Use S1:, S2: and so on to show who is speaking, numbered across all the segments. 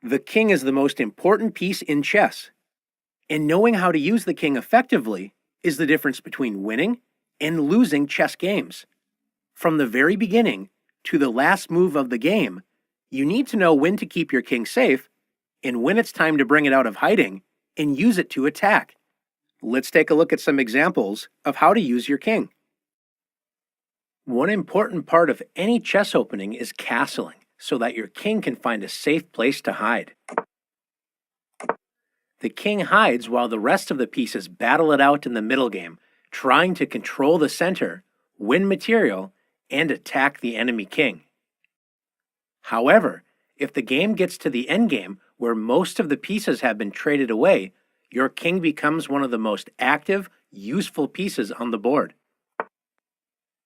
S1: The king is the most important piece in chess, and knowing how to use the king effectively is the difference between winning and losing chess games. From the very beginning to the last move of the game, you need to know when to keep your king safe and when it's time to bring it out of hiding and use it to attack. Let's take a look at some examples of how to use your king. One important part of any chess opening is castling, so that your king can find a safe place to hide. The king hides while the rest of the pieces battle it out in the middle game, trying to control the center, win material, and attack the enemy king. However, if the game gets to the endgame where most of the pieces have been traded away, your king becomes one of the most active, useful pieces on the board.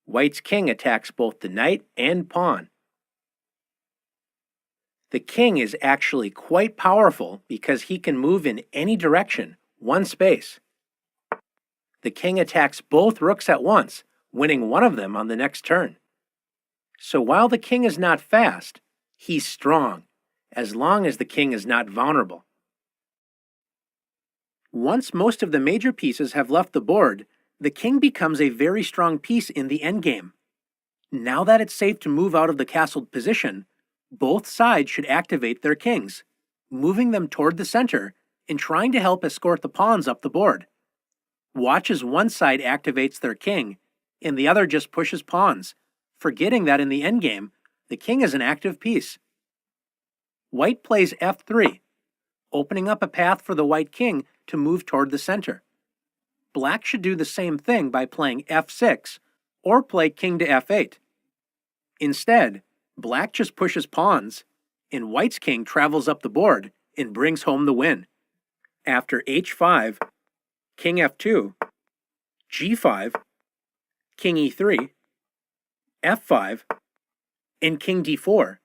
S1: White's king attacks both the knight and pawn. The king is actually quite powerful because he can move in any direction, one space. The king attacks both rooks at once, winning one of them on the next turn. So while the king is not fast, he's strong, as long as the king is not vulnerable. Once most of the major pieces have left the board, the king becomes a very strong piece in the endgame. Now that it's safe to move out of the castled position, both sides should activate their kings, moving them toward the center and trying to help escort the pawns up the board. Watch as one side activates their king and the other just pushes pawns, forgetting that in the endgame, the king is an active piece. White plays f3, opening up a path for the white king to move toward the center. Black should do the same thing by playing f6 or play king to f8. Instead, Black just pushes pawns, and White's king travels up the board and brings home the win. After h5, king f2, g5, king e3, f5, and king d4,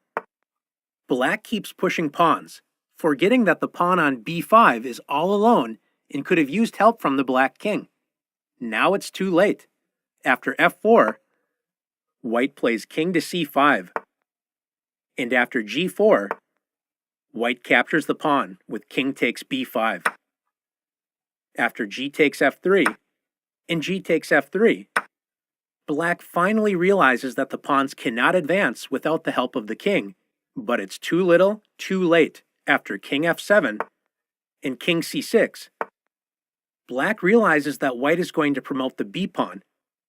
S1: Black keeps pushing pawns, forgetting that the pawn on b5 is all alone and could have used help from the black king. Now it's too late. After f4, White plays king to c5, and after g4, White captures the pawn with king takes b5. After g takes f3 and g takes f3, Black finally realizes that the pawns cannot advance without the help of the king, but it's too little, too late. After king f7 and king c6, Black realizes that White is going to promote the b-pawn,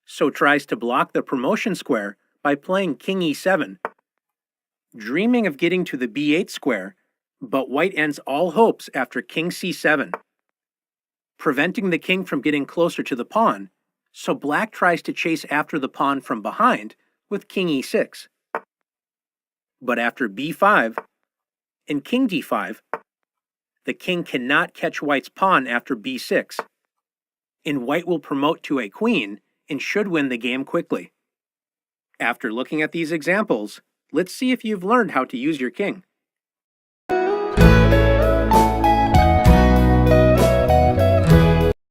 S1: so tries to block the promotion square by playing king e7, dreaming of getting to the b8 square, but White ends all hopes after king c7, preventing the king from getting closer to the pawn, so Black tries to chase after the pawn from behind with king e6. But after b5 and king d5, the king cannot catch White's pawn after b6, and White will promote to a queen and should win the game quickly. After looking at these examples, let's see if you've learned how to use your king.